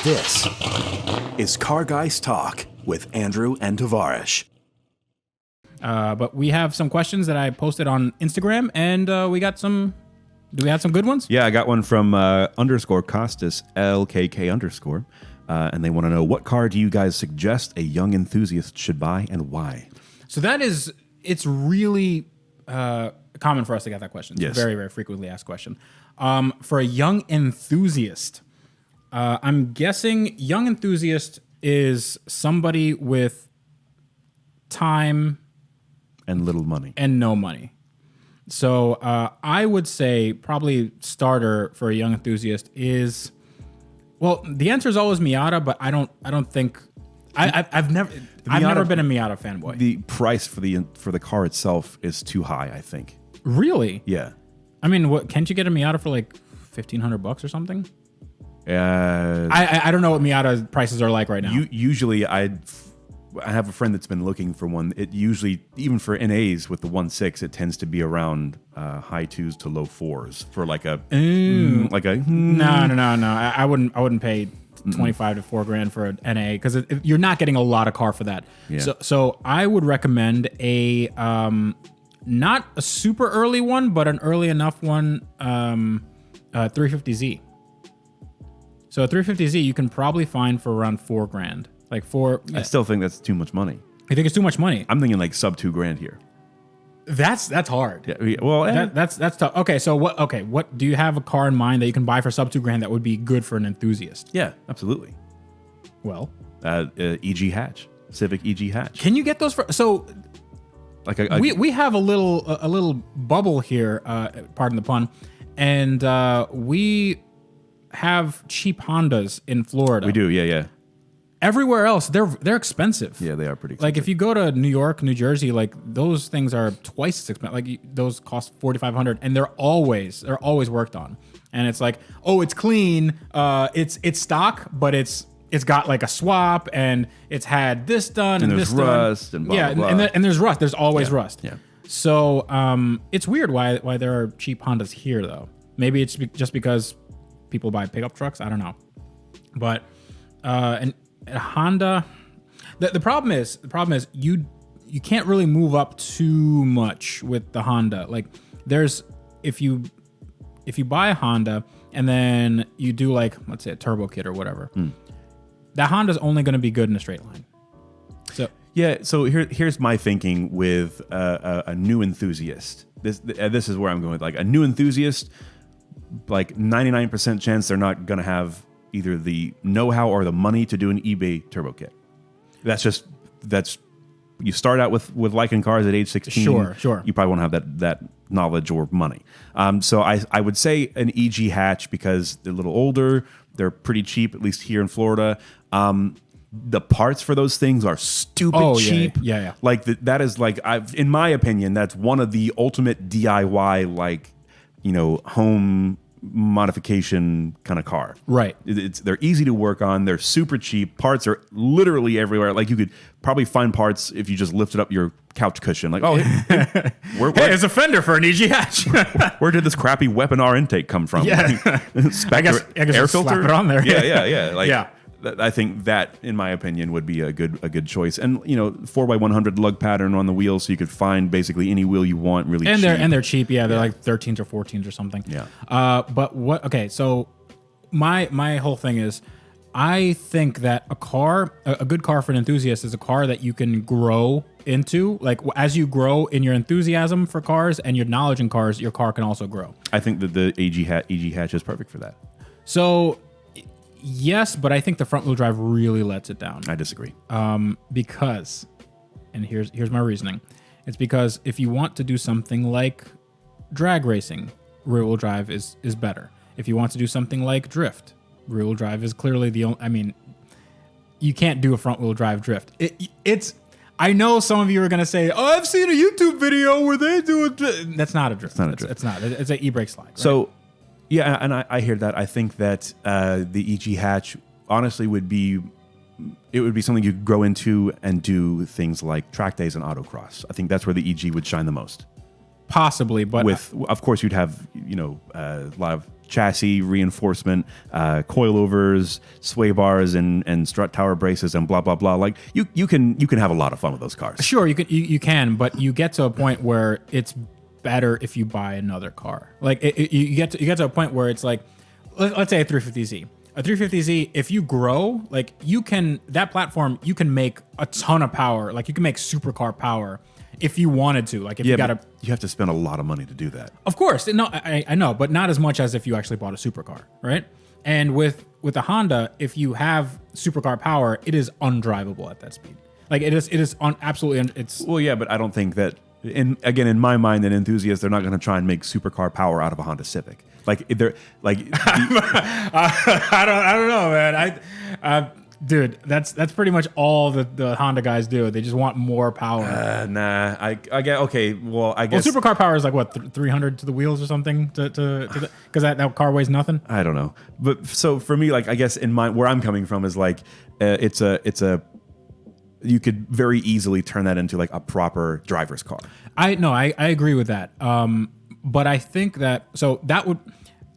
This is Car Guys Talk with Andrew and Tavarish. But we have some questions that I posted on Instagram, and we got some. Do we have some good ones? Yeah, I got one from underscore Costas LKK underscore, and they want to know, what car do you guys suggest a young enthusiast should buy and why? So it's really common for us to get that question. It's Yes. a very, very frequently asked question. For a young enthusiast, I'm guessing young enthusiast is somebody with time And little money. and no money. So I would say probably starter for a young enthusiast is, well, the answer is always Miata, but I don't think I've never been a Miata fanboy. The price for the car itself is too high, I think. Really? Yeah. I mean, what can't you get a Miata for like $1,500 or something? I don't know what Miata prices are like right now. Usually I have a friend that's been looking for one. It usually, even for NAs with the 1.6, it tends to be around high 2s to low 4s for like a No. I wouldn't pay 25 to $4,000 for an NA because you're not getting a lot of car for that. Yeah. So I would recommend a not a super early one, but an early enough one, 350Z. So a 350Z you can probably find for around $4,000. Like I still think that's too much money. You think it's too much money? I'm thinking like sub $2,000 here. That's hard. Yeah, well, That's tough. Okay, so what do you have a car in mind that you can buy for sub $2,000 that would be good for an enthusiast? yeah, absolutely. Well, EG hatch, Civic EG hatch. can you get those for Like we have a little bubble here, pardon the pun, and we have cheap Hondas in Florida. we do, yeah. Everywhere else, they're expensive. Yeah, they are pretty expensive. Like if you go to New York, New Jersey, like those things are twice as expensive. Like those cost $4,500, and they're always worked on. And it's like, oh, it's clean, it's stock, but it's got like a swap, and it's had this done, and there's this rust, done. and blah, yeah, blah, blah. And there's rust. There's always rust. Yeah. So it's weird why there are cheap Hondas here though. Maybe it's just because people buy pickup trucks. I don't know, but and a Honda, the problem is you can't really move up too much with the Honda. Like there's if you buy a Honda and then you do like, let's say a turbo kit or whatever, that Honda's only going to be good in a straight line. So Yeah, so here's my thinking with a new enthusiast. This is where I'm going with, like, a new enthusiast, like 99% chance they're not going to have either the know-how or the money to do an eBay turbo kit. That's you start out with liking cars at age 16. Sure. You probably won't have that knowledge or money. So I would say an EG hatch because they're a little older. They're pretty cheap, at least here in Florida. The parts for those things are stupid cheap. Yeah. Like that is like, in my opinion, that's one of the ultimate DIY, like, home modification kind of car. Right. They're easy to work on. They're super cheap. Parts are literally everywhere. Like you could probably find parts if you just lifted up your couch cushion. Like, oh, hey, there's a fender for an EG hatch. where did this crappy weapon R intake come from? Yeah. Spectre I guess air slap filter it on there. Yeah. Like, yeah. I think that, in my opinion, would be a good choice. And 4x100 lug pattern on the wheel, so you could find basically any wheel you want really cheap. And they're cheap. Yeah, they're like 13s or 14s or something. Yeah. But what? Okay, so my whole thing is, I think that a good car for an enthusiast is a car that you can grow into. Like as you grow in your enthusiasm for cars and your knowledge in cars, your car can also grow. I think that the EG hatch is perfect for that. So. Yes, but I think the front wheel drive really lets it down. I disagree. Because, and here's my reasoning. It's because if you want to do something like drag racing, rear wheel drive is better. If you want to do something like drift, rear wheel drive is clearly the only. I mean, you can't do a front wheel drive drift. It's. I know some of you are gonna say, "Oh, I've seen a YouTube video where they do it." That's not a drift. It's not a drift. It's not. It's an e-brake slide. Right? So. Yeah, and I hear that. I think that the EG hatch honestly would be something you could grow into and do things like track days and autocross. I think that's where the EG would shine the most. Possibly, but with, of course, you'd have a lot of chassis reinforcement, coilovers, sway bars, and strut tower braces, and blah blah blah. Like you can have a lot of fun with those cars. Sure, you can, but you get to a point where it's better if you buy another car. Like you get to a point where it's like, let's say a 350Z. A 350Z, if you grow, like that platform, you can make a ton of power. Like you can make supercar power if you wanted to. Like if you have to spend a lot of money to do that. Of course, no, I know, but not as much as if you actually bought a supercar, right? And with a Honda, if you have supercar power, it is undrivable at that speed. Like it is on absolutely. It's well, yeah, but I don't think that. In my mind, an enthusiast, they're not going to try and make supercar power out of a Honda Civic. Like they're like, I don't know, man. Dude, that's pretty much all the Honda guys do. They just want more power. Nah, I get okay. Well, I guess supercar power is like what 300 to the wheels or something because that car weighs nothing. I don't know, but so for me, like I guess in where I'm coming from is like it's a you could very easily turn that into like a proper driver's car. I agree with that. But I think that that would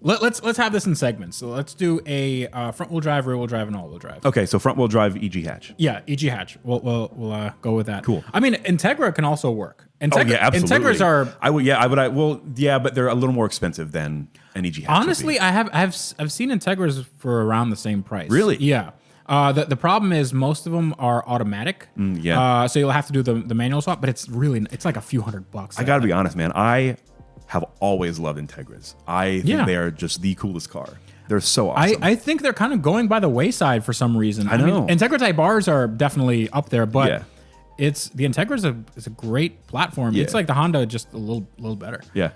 let's have this in segments. So let's do a front wheel drive, rear wheel drive, and all wheel drive. Okay, so front wheel drive, EG hatch. Yeah, EG hatch. We'll go with that. Cool. I mean, Integra can also work. Yeah, absolutely. Integras are. Yeah, but they're a little more expensive than an EG hatch. Honestly, I've seen Integras for around the same price. Really? Yeah. The problem is most of them are automatic. So you'll have to do the manual swap, but it's like a few $100. I got to be honest, man. I have always loved Integras. I think they are just the coolest car. They're so awesome. I think they're kind of going by the wayside for some reason. I know. mean, Integra type bars are definitely up there, but the Integra is a great platform. Yeah. It's like the Honda, just a little better. Yeah.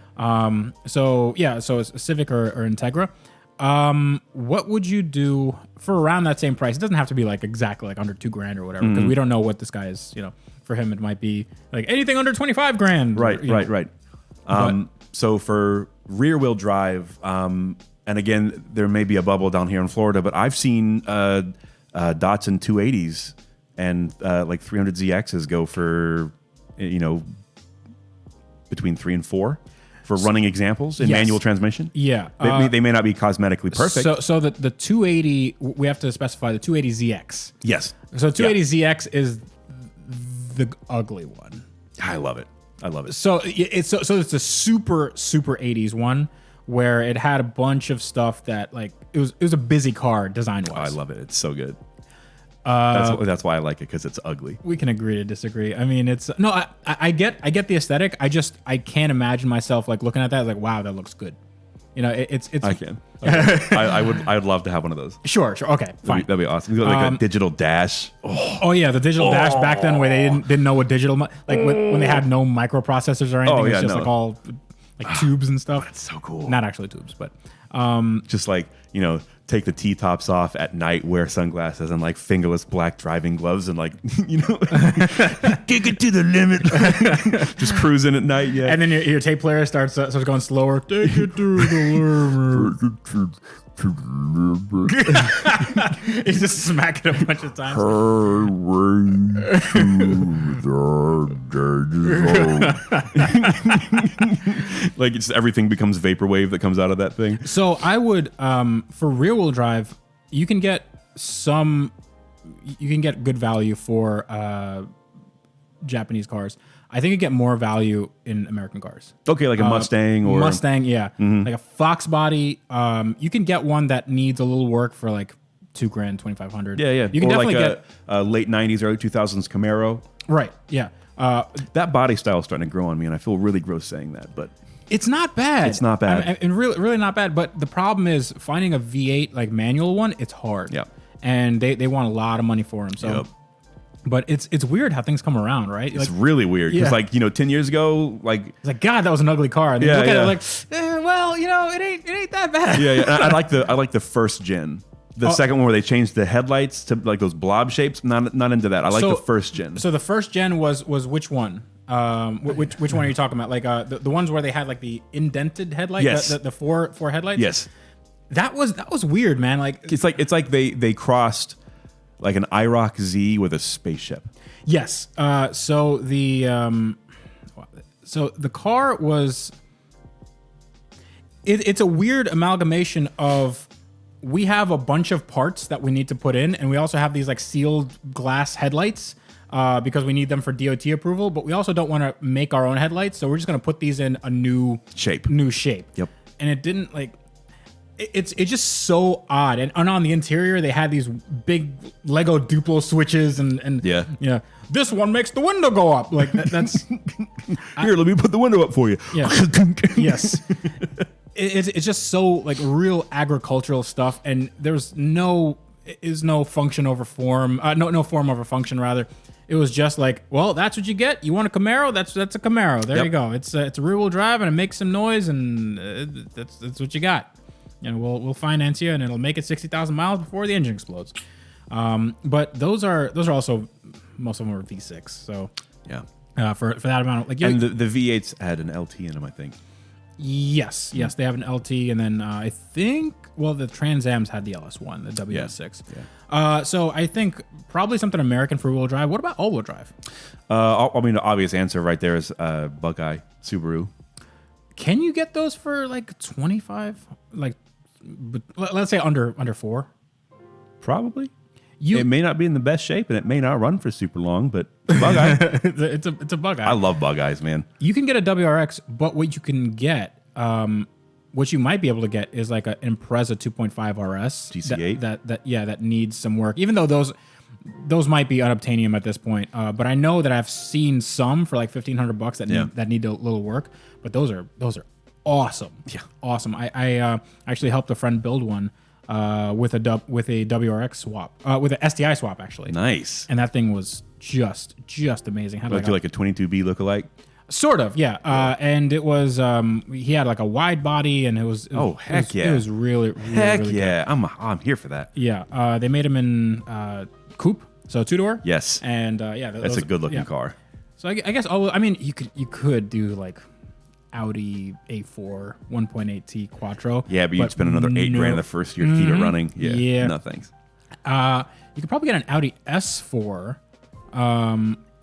So it's a Civic or Integra. What would you do for around that same price? It doesn't have to be like exactly like under $2,000 or whatever, because we don't know what this guy is. For him, it might be like anything under $25,000. Right. So for rear wheel drive, and again, there may be a bubble down here in Florida, but I've seen Datsun 280s and like 300ZXs go for between 3 and 4. For running examples in manual transmission? Yeah. They may not be cosmetically perfect. So the 280, we have to specify the 280ZX. Yes. So 280ZX is the ugly one. I love it. So it's a super 80s one where it had a bunch of stuff that like it was a busy car design wise. I love it. It's so good. That's why I like it, because it's ugly. We can agree to disagree. I mean, I get the aesthetic. I can't imagine myself like looking at that like, wow, that looks good. It's. I can. Okay. I would love to have one of those. Sure. Okay, fine. That'd be awesome. Like a digital dash. Oh yeah, the digital dash back then, where they didn't know what digital when they had no microprocessors or anything. It was just like all like tubes and stuff. That's so cool. Not actually tubes, but just like take the T-tops off at night, wear sunglasses and like fingerless black driving gloves, and like kick it to the limit, just cruising at night. Yeah, and then your tape player starts going slower. Take it to the limit. He's just smacking a bunch of times. Like everything becomes vaporwave that comes out of that thing. So I would, for rear wheel drive, you can get good value for Japanese cars. I think you get more value in American cars. Okay, like a Mustang or Mustang, yeah, like a Fox body. You can get one that needs a little work for like $2,000, $2,500. Yeah. You can definitely get a late '90s, early 2000s Camaro. Right. Yeah. That body style is starting to grow on me, and I feel really gross saying that, but it's not bad. It's not bad, and really not bad. But the problem is finding a V8 like manual one. It's hard. Yeah. And they want a lot of money for them. So. Yep. But it's weird how things come around, right? It's really weird because, 10 years ago, like it's like, God, that was an ugly car. And then you look at it like, well, it ain't that bad. Yeah. I like the first gen. The second one where they changed the headlights to like those blob shapes. Not into that. I like the first gen. So the first gen was which one? Which one are you talking about? Like the ones where they had like the indented headlight. Yes. The four headlights. Yes. That was weird, man. Like it's like they crossed like an IROC Z with a spaceship. Yes. So the So the car was. It's a weird amalgamation of. We have a bunch of parts that we need to put in, and we also have these like sealed glass headlights because we need them for DOT approval. But we also don't want to make our own headlights, so we're just going to put these in a new shape. Yep. And it didn't like. It's just so odd. And on the interior, they had these big Lego Duplo switches and yeah. This one makes the window go up. Like that's here. Let me put the window up for you. Yeah. Yes. It's just so like real agricultural stuff, and there's no function over form, no form over function rather. It was just like, well, that's what you get. You want a Camaro? That's a Camaro. There you go. It's a rear wheel drive and it makes some noise, and that's what you got. And we'll finance you, and it'll make it 60,000 miles before the engine explodes. But those are also most of them are V6. So yeah, for that amount, like and the V8s had an LT in them, I think. Yes, they have an LT, and then I think the Trans Am's had the LS1, the WS6. Yeah. So I think probably something American for wheel drive. What about all-wheel drive? I mean, the obvious answer right there is Buckeye Subaru. Can you get those for like 25? Like, let's say under 4. Probably. It may not be in the best shape, and it may not run for super long, but Buckeye. it's a Buckeye. I love Buckeyes, man. You can get a WRX, but what you can get, what you might be able to get is like an Impreza 2.5 RS GC8 that needs some work. Even though those might be unobtainium at this point, but I know that I've seen some for like $1,500 that need a little work. But those are awesome. Yeah, awesome. I actually helped a friend build one. With a WRX swap, with an STI swap actually. Nice. And that thing was just amazing. Had like a 22B lookalike. Sort of, yeah. And it was he had like a wide body, and it was It was really heck really yeah. Good. I'm here for that. Yeah. They made them in coupe, so 2-door. Yes. And that's a good looking car. So I guess you could do like Audi A4 1.8T Quattro. Yeah, but you'd spend another $8,000 the first year to keep it running. Yeah. No thanks. You could probably get an Audi S4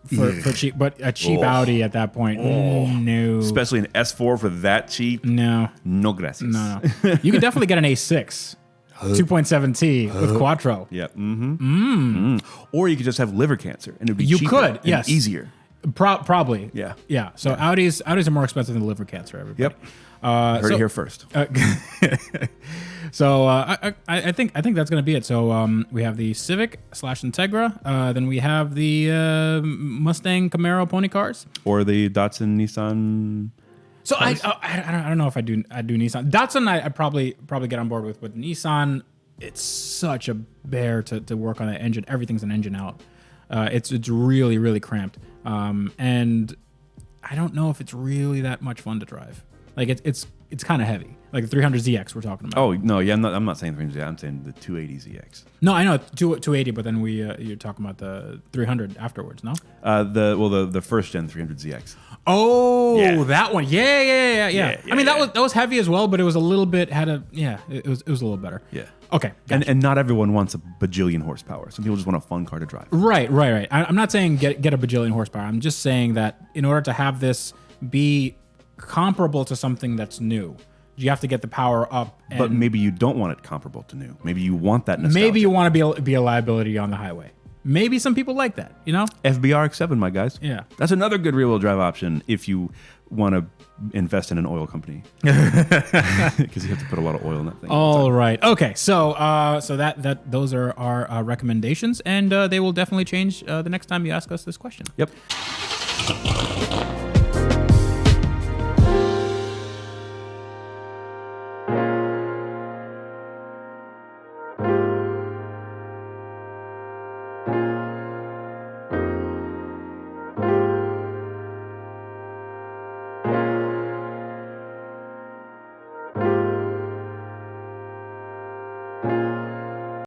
for cheap, but a cheap Audi at that point. No. Especially an S4 for that cheap. No. No gracias. No. You could definitely get an A6 2.7T with Quattro. Yeah. Or you could just have liver cancer, and it'd be you cheaper could, and yes. easier. Probably. Yeah. Yeah. So Audis are more expensive than liver cancer, everybody. Yep. Heard it here first. So I think that's going to be it. So we have the Civic / Integra. Then we have the Mustang, Camaro, pony cars, or the Datsun, Nissan. So I don't know if I do Nissan. Datsun I probably get on board with, but Nissan, it's such a bear to work on that engine. Everything's an engine out. It's really, really cramped. And I don't know if it's really that much fun to drive. Like it's kind of heavy. Like the 300ZX we're talking about. Oh no, yeah, I'm not saying 300ZX. I'm saying the 280ZX. No, I know 280, but then you're talking about the 300 afterwards, no? The first gen 300ZX. Oh, yeah. That one. Yeah. I mean that was heavy as well, but it was a little bit it was a little better. Yeah. Okay. Gotcha. And not everyone wants a bajillion horsepower. Some people just want a fun car to drive. Right. I'm not saying get a bajillion horsepower. I'm just saying that in order to have this be comparable to something that's new, you have to get the power up. But maybe you don't want it comparable to new. Maybe you want that nostalgia. Maybe you want to be a liability on the highway. Maybe some people like that, you know? FBRX7, my guys. Yeah. That's another good rear-wheel drive option if you want to invest in an oil company. Because you have to put a lot of oil in that thing. All right. Okay. So that those are our recommendations, and they will definitely change the next time you ask us this question. Yep.